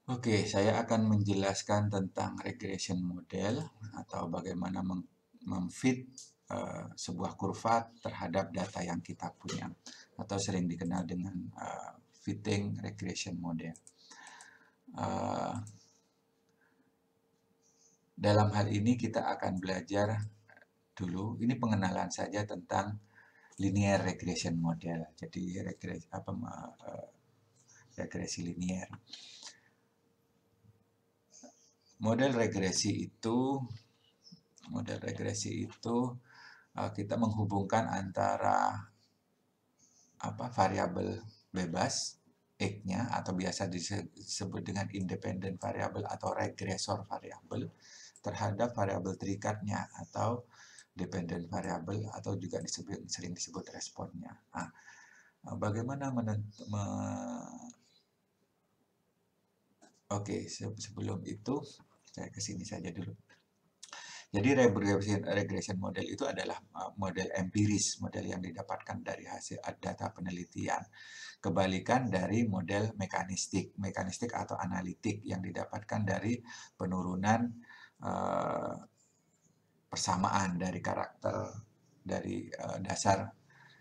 Oke, saya akan menjelaskan tentang regression model atau bagaimana memfit sebuah kurva terhadap data yang kita punya atau sering dikenal dengan fitting regression model. Uh, dalam hal ini kita akan belajar dulu, ini pengenalan saja tentang linear regression model. Jadi regresi linear. Model regresi itu kita menghubungkan antara variabel bebas x-nya atau biasa disebut dengan independent variable atau regresor variabel terhadap variabel terikatnya atau dependent variable atau juga sering disebut responnya. Nah, bagaimana Oke, sebelum itu saya ke sini saja dulu. Jadi regression model itu adalah model empiris, model yang didapatkan dari hasil data penelitian. Kebalikan dari model mekanistik atau analitik yang didapatkan dari penurunan persamaan dari karakter dari dasar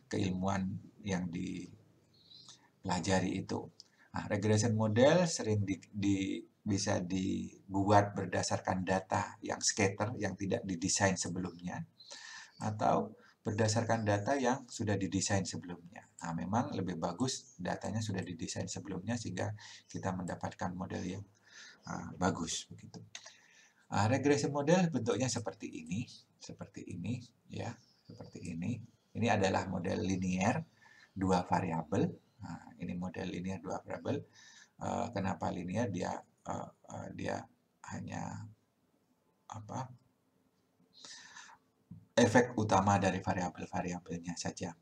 keilmuan yang dipelajari itu. Nah, regression model sering bisa dibuat berdasarkan data yang scatter, yang tidak didesain sebelumnya, atau berdasarkan data yang sudah didesain sebelumnya. Nah, memang lebih bagus datanya sudah didesain sebelumnya sehingga kita mendapatkan model yang bagus begitu. Regression model bentuknya seperti ini, ya, seperti ini. Ini adalah model linear dua variabel. Nah, ini model linear dua variabel. Kenapa linear? Dia hanya efek utama dari variabel-variabelnya saja.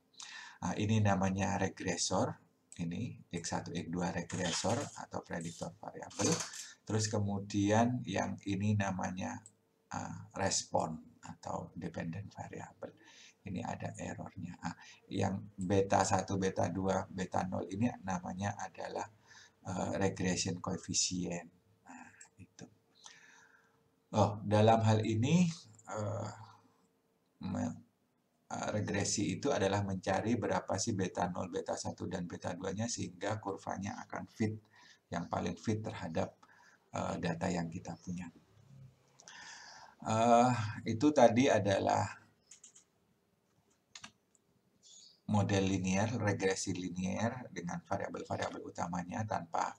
Nah, ini namanya regresor. Ini X1, X2 regresor atau prediktor variabel. Terus kemudian yang ini namanya respon atau dependent variable. Ini ada errornya. Yang beta 1, beta 2, beta 0 ini namanya adalah regression coefficient. Nah, itu. Dalam hal ini regresi itu adalah mencari berapa sih beta 0, beta 1, dan beta 2-nya sehingga kurvanya akan fit, yang paling fit terhadap data yang kita punya. Itu tadi adalah model linear, regresi linear dengan variabel-variabel utamanya tanpa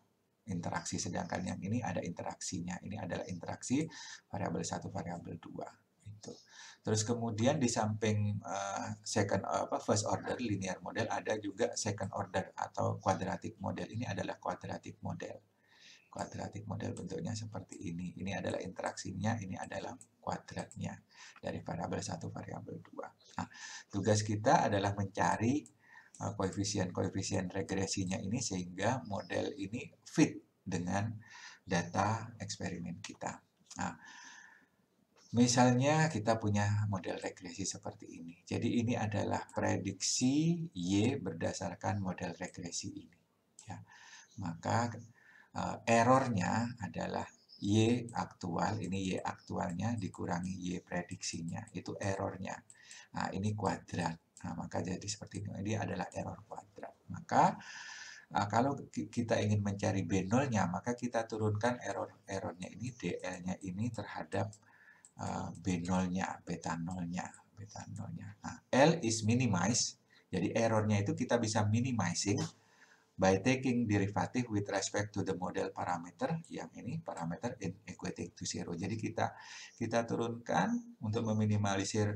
interaksi, sedangkan yang ini ada interaksinya. Ini adalah interaksi variabel 1, variabel 2. Itu. Terus kemudian di samping first order linear model ada juga second order atau quadratic model. Ini adalah quadratic model. Quadratic model bentuknya seperti ini. Ini adalah interaksinya, ini adalah kuadratnya dari variabel 1, variabel 2. Nah, tugas kita adalah mencari koefisien-koefisien regresinya ini sehingga model ini fit dengan data eksperimen kita. Nah, misalnya kita punya model regresi seperti ini. Jadi ini adalah prediksi Y berdasarkan model regresi ini. Ya. Maka errornya adalah Y aktual, ini Y aktualnya dikurangi Y prediksinya, itu errornya. Nah, ini kuadrat. Nah, maka jadi seperti ini. Ini adalah error kuadrat. Maka kalau kita ingin mencari B0-nya, maka kita turunkan errornya ini, DL-nya ini terhadap B0-nya, beta 0-nya. Nah, L is minimize. Jadi errornya itu kita bisa minimizing by taking derivative with respect to the model parameter, yang ini parameter equating to zero. Jadi kita turunkan untuk meminimalisir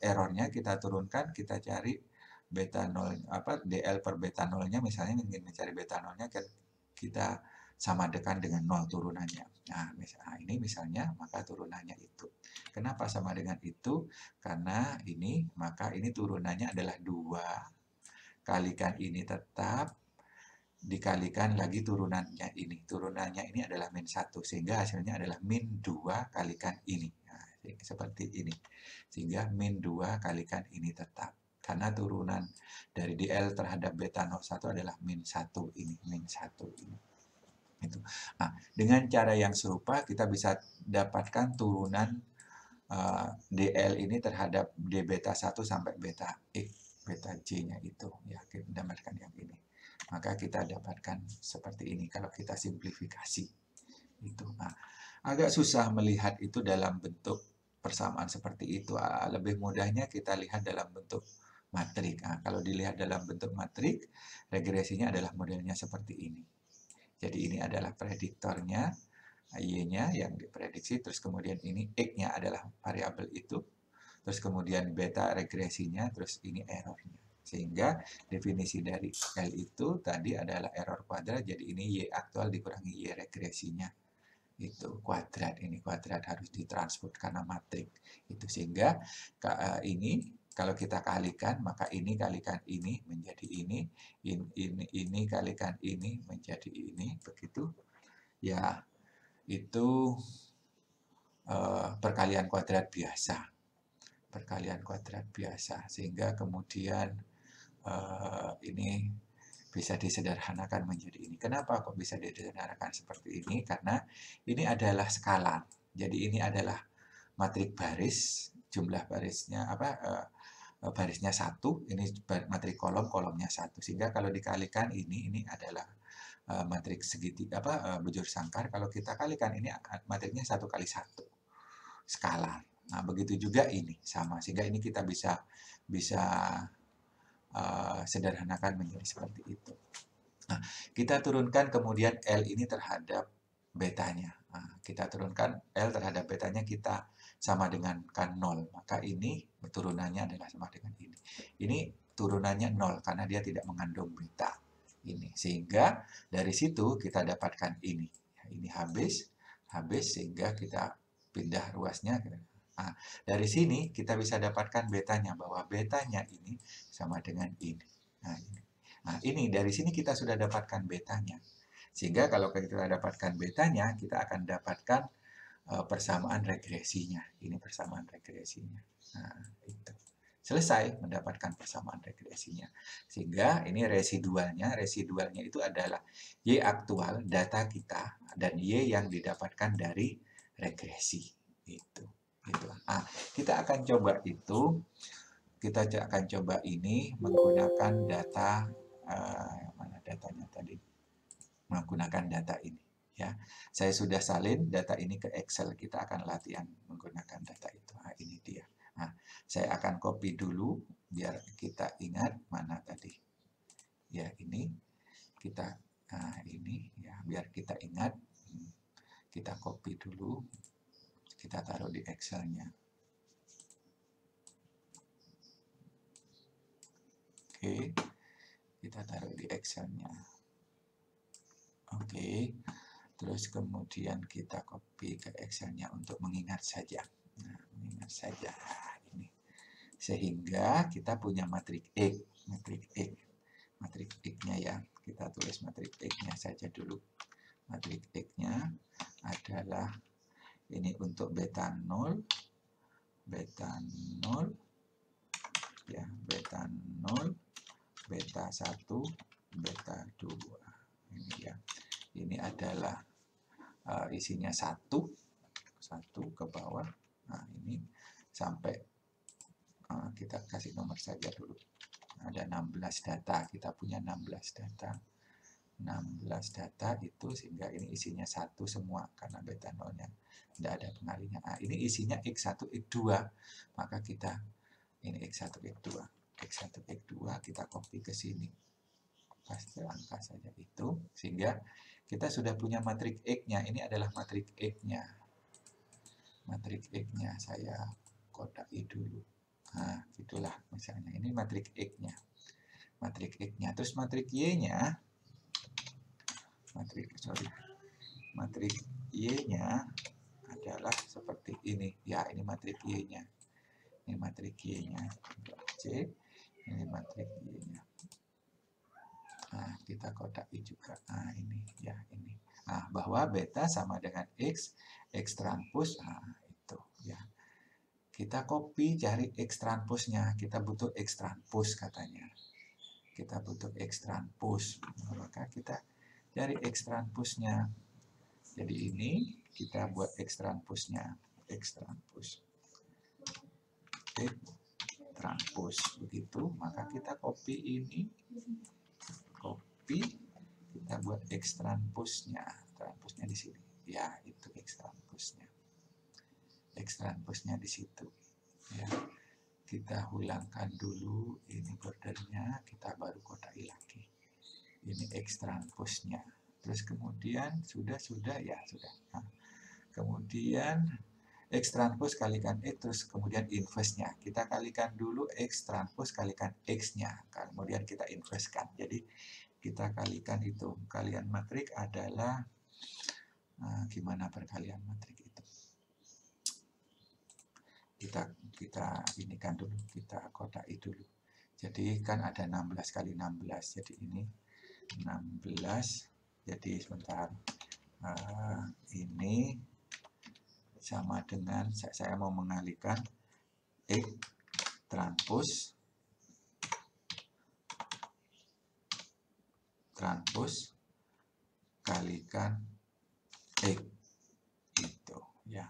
errornya, kita turunkan, kita cari beta 0 DL per beta 0-nya, misalnya ingin mencari beta 0-nya, kita sama dengan 0 turunannya. Nah, ini misalnya, maka turunannya itu. Kenapa sama dengan itu? Karena maka ini turunannya adalah 2 kalikan ini tetap dikalikan lagi turunannya ini. Turunannya ini adalah min 1, sehingga hasilnya adalah min 2 kalikan ini. Nah, seperti ini. Sehingga min 2 kalikan ini tetap. Karena turunan dari DL terhadap beta 01 adalah min 1 ini. Min 1 ini. Itu. Nah, dengan cara yang serupa kita bisa dapatkan turunan DL ini terhadap D beta 1 sampai beta X, beta J-nya itu. Ya, kita mendapatkan yang ini. Maka kita dapatkan seperti ini kalau kita simplifikasi. Itu. Nah, agak susah melihat itu dalam bentuk persamaan seperti itu. Lebih mudahnya kita lihat dalam bentuk matrik. Nah, kalau dilihat dalam bentuk matrik, regresinya adalah modelnya seperti ini. Jadi ini adalah prediktornya, Y-nya yang diprediksi, terus kemudian ini X-nya adalah variabel itu, terus kemudian beta regresinya, terus ini errornya. Sehingga definisi dari L itu tadi adalah error kuadrat, jadi ini Y aktual dikurangi Y regresinya. Itu kuadrat, ini kuadrat harus ditransport karena matrik. Itu sehingga ini kalau kita kalikan, maka ini kalikan ini menjadi ini kalikan ini menjadi ini, begitu. Ya, itu perkalian kuadrat biasa. Perkalian kuadrat biasa. Sehingga kemudian ini bisa disederhanakan menjadi ini. Kenapa kok bisa disederhanakan seperti ini? Karena ini adalah skalar. Jadi ini adalah matrik baris, jumlah barisnya barisnya 1, ini matrik kolom, kolomnya 1. Sehingga kalau dikalikan ini adalah matrik segitiga bujur sangkar. Kalau kita kalikan ini matriknya 1 kali 1 skalar. Nah, begitu juga ini sama. Sehingga ini kita bisa sederhanakan menjadi seperti itu. Nah, kita turunkan kemudian L ini terhadap betanya. Nah, kita turunkan L terhadap betanya, kita sama dengan kan 0. Maka ini turunannya adalah sama dengan ini. Ini turunannya 0 karena dia tidak mengandung beta. Ini. Sehingga dari situ kita dapatkan ini. Ini habis sehingga kita pindah ruasnya. Nah, dari sini kita bisa dapatkan betanya, bahwa betanya ini sama dengan ini. Nah, ini dari sini kita sudah dapatkan betanya. Sehingga kalau kita dapatkan betanya, kita akan dapatkan persamaan regresinya. Ini persamaan regresinya. Nah, itu. Selesai mendapatkan persamaan regresinya. Sehingga ini residualnya. Residualnya itu adalah Y aktual data kita dan Y yang didapatkan dari regresi. Itu. Nah, kita akan coba itu. Kita akan coba ini menggunakan data mana datanya tadi? Menggunakan data ini. Ya, saya sudah salin data ini ke Excel. Kita akan latihan menggunakan data itu. Nah, ini dia. Nah, saya akan copy dulu biar kita ingat mana tadi. Ya, ini kita ini ya biar kita ingat. Kita copy dulu. Kita taruh di Excel-nya. Oke. Kita taruh di Excel-nya. Oke. Terus kemudian kita copy ke Excel-nya untuk mengingat saja. Nah, mengingat saja. Nah, ini. Sehingga kita punya matrik X. Matrik X. Matrik X-nya ya. Kita tulis matrik X-nya saja dulu. Matrik X-nya adalah ini untuk beta 0. Beta 0. Ya, beta 0. Beta 1. Beta 2. Ini ya. Ini adalah isinya 1 ke bawah. Nah, ini sampai kita kasih nomor saja dulu. Ada 16 data, kita punya 16 data. 16 data itu sehingga ini isinya 1 semua karena beta 0-nya tidak ada pengalinya. Nah, ini isinya X1, X2. Maka kita ini X1, X2. X1, X2 kita copy ke sini. Pasti angka saja itu sehingga kita sudah punya matrik X-nya. Ini adalah matrik X-nya. Matrik X-nya saya kodai dulu. Nah, itulah misalnya. Ini matrik X-nya. Matrik X-nya. Terus matrik Y-nya. Matrik Y-nya adalah seperti ini. Ya, ini matrik Y-nya. Ini matrik Y-nya. C. Ini matrik Y-nya. Nah, kita kodai juga. Nah, ini ya, ini. Nah, bahwa beta sama dengan X transpose. Nah, itu ya. Kita copy cari X transpose-nya. Kita butuh X transpose katanya. Kita butuh X transpose. Maka kita cari X transpose-nya. Jadi ini kita buat X transpose-nya. X transpose. X transpose. Begitu, maka kita copy ini. Copy. Kita buat X transpose-nya. Transpose-nya di sini. Ya, itu X transpose-nya. X transpose-nya di situ. Ya. Kita ulangkan dulu ini bordernya, kita baru kotai lagi. Ini X transpose-nya. Terus kemudian sudah ya sudah. Nah, kemudian X transpose kalikan X, terus kemudian inverse-nya. Kita kalikan dulu X transpose kalikan X-nya. Kemudian kita inverse-kan. Jadi kita kalikan itu. Kalian matrik adalah gimana perkalian matrik itu? Kita inikan dulu, kita kodai dulu. Jadi kan ada 16 kali 16. Jadi ini 16. Jadi sebentar. Ini sama dengan saya mau mengalihkan X transpose kalikan X itu ya.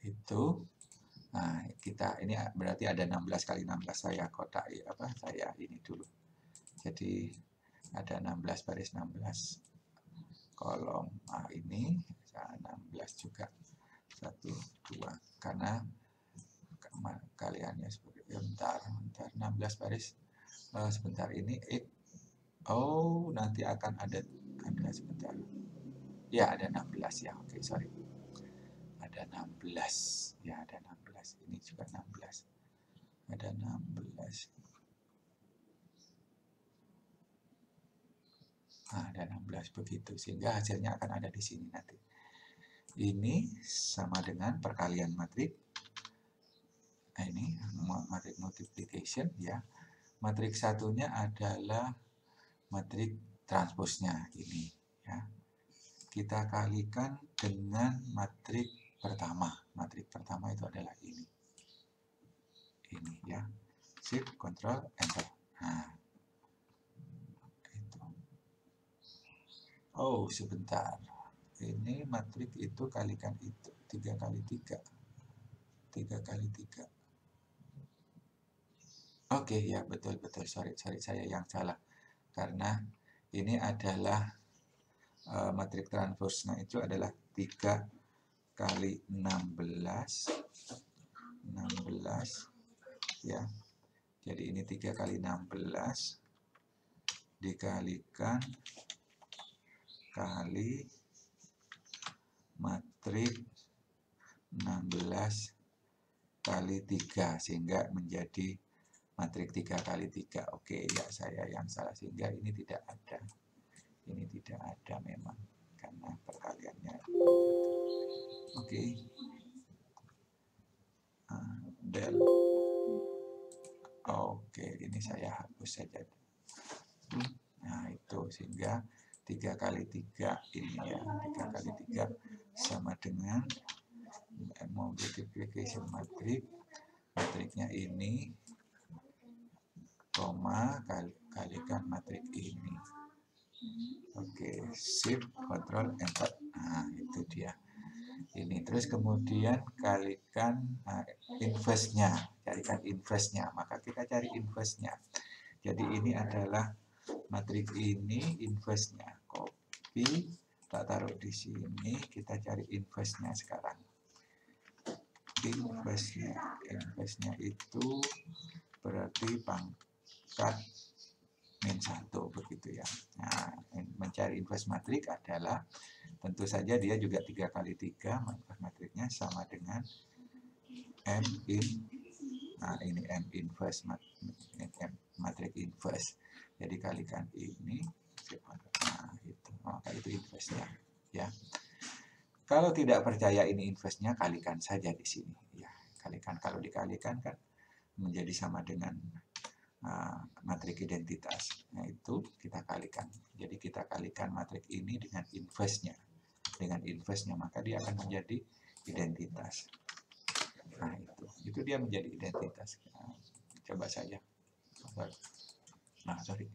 Itu. Nah, kita ini berarti ada 16 kali 16 saya kotai saya ini dulu. Jadi ada 16 baris 16 kolom ini 16 juga 1 2 karena kaliannya seperti bentar 16 baris sebentar ini nanti akan ada sebentar ya ada 16 ya oke sorry ada 16 ya ada 16 ini juga 16 ada 16 ada 16 begitu sehingga hasilnya akan ada di sini nanti. Ini sama dengan perkalian matrik. Nah, ini matrik multiplication ya. Matrik satunya adalah matrik transposnya ini ya. Kita kalikan dengan matrik pertama. Matrik pertama itu adalah ini. Ini ya. Shift, Control, Enter. Nah. Oh, sebentar. Ini matrik itu kalikan itu. 3 kali 3. 3 kali 3. Oke, ya betul. Sorry, saya yang salah. Karena ini adalah matrik transpose. Nah, itu adalah 3 kali 16. 16. Ya. Jadi ini 3 kali 16. Dikalikan kali matrik 16 kali 3 sehingga menjadi matrik 3 kali 3. Oke, ya saya yang salah sehingga ini tidak ada. Ini tidak ada memang karena perkaliannya. Oke. Del. Oke, ini saya hapus saja. Nah, itu sehingga 3 kali 3 ini ya. 3 kali 3 sama dengan multiplication matrik. Matriknya ini koma kalikan matrik ini. Oke, shift, control, enter. Nah, itu dia. Ini terus kemudian kalikan inverse-nya. Carikan inverse-nya. Maka kita cari inverse-nya. Jadi ini adalah matrik ini inverse-nya. Copy, kita taruh di sini. Kita cari inverse-nya sekarang. Inverse-nya itu berarti pangkat -1 begitu ya. Nah, mencari inverse matrik adalah tentu saja dia juga 3 kali 3 maka matriknya sama dengan M in. Nah, ini M inverse matrik inverse. Jadi kalikan ini. Nah, itu. Maka itu inverse-nya ya. Kalau tidak percaya ini inverse-nya kalikan saja di sini ya. Kalikan kalau dikalikan kan menjadi sama dengan matrik identitas. Nah, itu kita kalikan. Jadi kita kalikan matrik ini dengan inverse-nya. Dengan inverse-nya maka dia akan menjadi identitas. Nah, itu dia menjadi identitas. Nah, coba saja. Nah, sorry,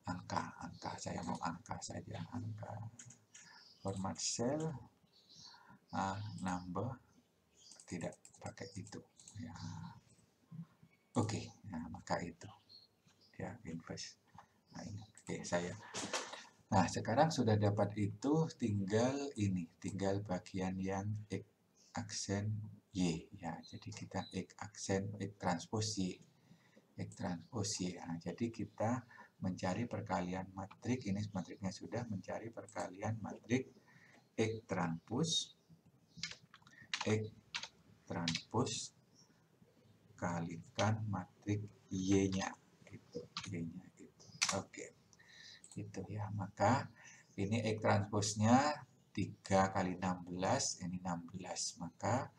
angka saya mau angka saja, angka format cell number, tidak pakai itu ya. Oke, nah maka itu ya invest. Nah, ini oke saya. Nah, sekarang sudah dapat itu, tinggal ini, tinggal bagian yang X aksen Y ya. Jadi kita X aksen X transpos Y. X transpos Y. Nah, jadi kita mencari perkalian matrik, ini matriknya sudah, mencari perkalian matrik X transpos kalikan matrik Y-nya itu, Y-nya itu. Oke. Itu ya. Maka ini X transposnya 3 kali 16, ini 16. Maka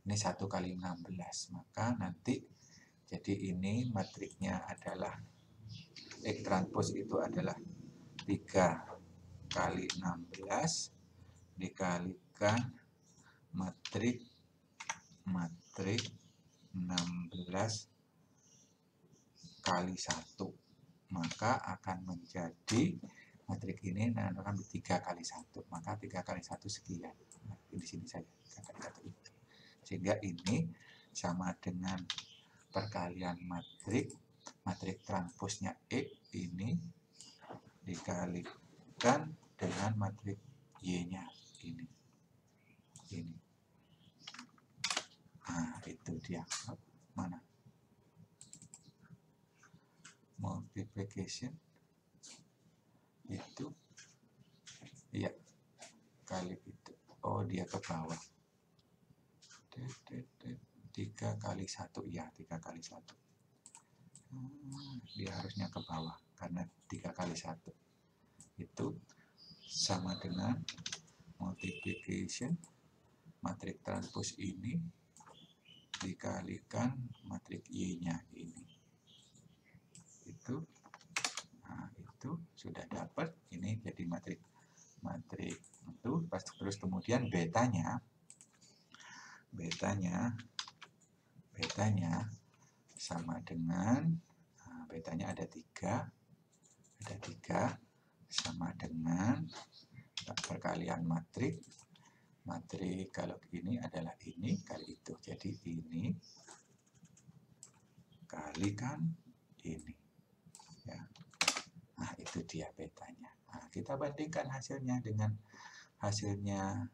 ini 1 kali 16. Maka nanti jadi ini matriknya adalah X transpos itu adalah 3 kali 16 dikalikan matrik 16 kali 1, maka akan menjadi matrik ini akan 3 kali 1, maka 3 kali 1 sekian. Nah, di sini saja 3 kali 1 itu. Sehingga ini sama dengan perkalian matrik transposnya X ini dikalikan dengan matrik Y-nya ini. Nah, itu dia. Mana? Multiplication itu iya kali itu. Oh, dia ke bawah. 3 kali 1 ya, 3 kali 1. Dia harusnya ke bawah karena 3 kali 1 itu sama dengan multiplication matrik transpos ini dikalikan matrik Y-nya ini. Itu, nah itu sudah dapat, ini jadi matrik itu. Terus kemudian betanya sama dengan betanya ada 3 sama dengan perkalian matrik kalau ini adalah ini kali itu, jadi ini kalikan ini ya. Nah, itu dia betanya. Nah, kita bandingkan hasilnya dengan hasilnya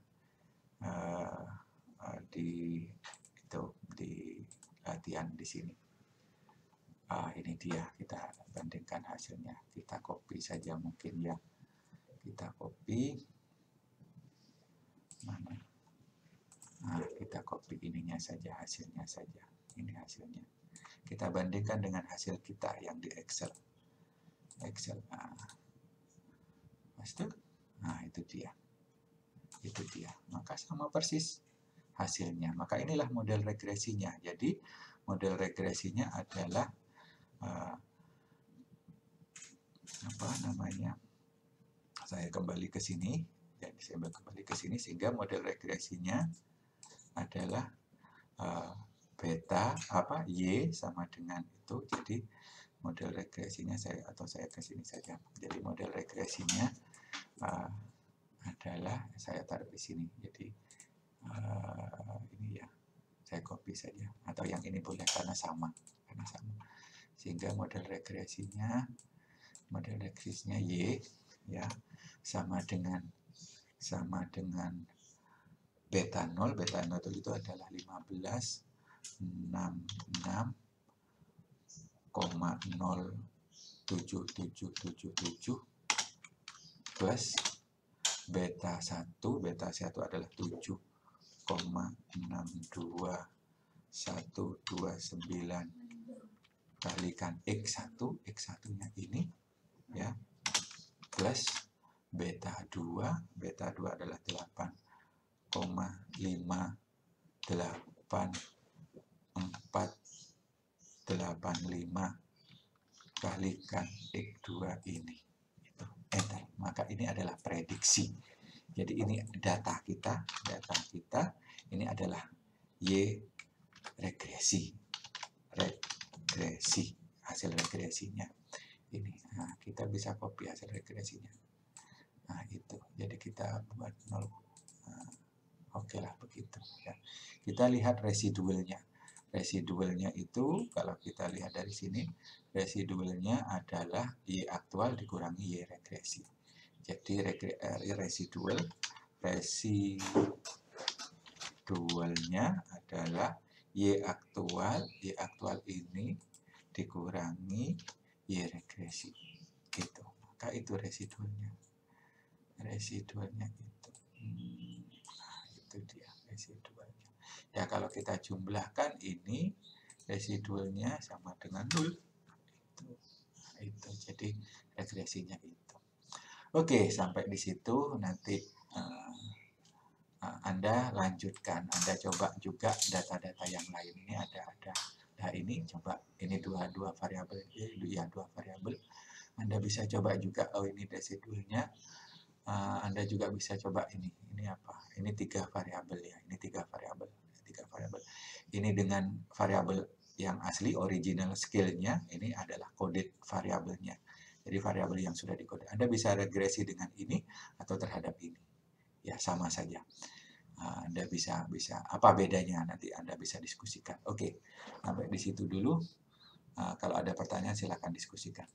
di latihan di sini. Ini dia, kita bandingkan hasilnya. Kita copy saja mungkin ya. Kita copy mana? Nah, kita copy ininya saja, hasilnya saja. Ini hasilnya. Kita bandingkan dengan hasil kita yang di Excel. Nah, itu dia. Maka sama persis hasilnya. Maka inilah model regresinya. Jadi model regresinya adalah saya kembali ke sini. Jadi saya kembali ke sini sehingga model regresinya adalah beta Y sama dengan itu. Jadi model regresinya saya ke sini saja. Jadi model regresinya adalah saya taruh di sini. Jadi ini ya, saya copy saja atau yang ini boleh karena sama. Sehingga model regresinya Y ya sama dengan beta 0 itu adalah 15,07777 plus beta 1 adalah 7,62129 kalikan X1-nya ini ya, plus beta 2 adalah 8,485 kalikan X2 ini. Itu enter. Maka ini adalah prediksi. Jadi ini data kita ini adalah Y regresi hasil regresinya. ini. Nah, kita bisa copy hasil regresinya. Nah, itu. Jadi kita buat 0. Nah, oke lah begitu ya. Kita lihat residualnya. Residualnya itu kalau kita lihat dari sini, residualnya adalah Y aktual dikurangi Y regresi. Jadi residualnya adalah Y aktual ini dikurangi Y regresi. Gitu. Maka itu residualnya. Residualnya itu. Nah, itu dia residualnya. Ya kalau kita jumlahkan ini residualnya sama dengan 0. Itu. Jadi regresinya itu. Oke, sampai di situ nanti Anda lanjutkan. Anda coba juga data-data yang lain. Ini ada. Nah, ini coba ini dua variabel ya, dua variabel. Anda bisa coba juga, oh ini residualnya. Anda juga bisa coba ini apa? Ini 3 variabel ya. Ini 3 variabel. Ini dengan variabel yang asli original scale-nya, ini adalah coded variabelnya. Jadi variabel yang sudah dikode. Anda bisa regresi dengan ini atau terhadap ini. Ya, sama saja. Anda bisa apa bedanya nanti Anda bisa diskusikan. Oke. Sampai di situ dulu. Kalau ada pertanyaan silakan diskusikan.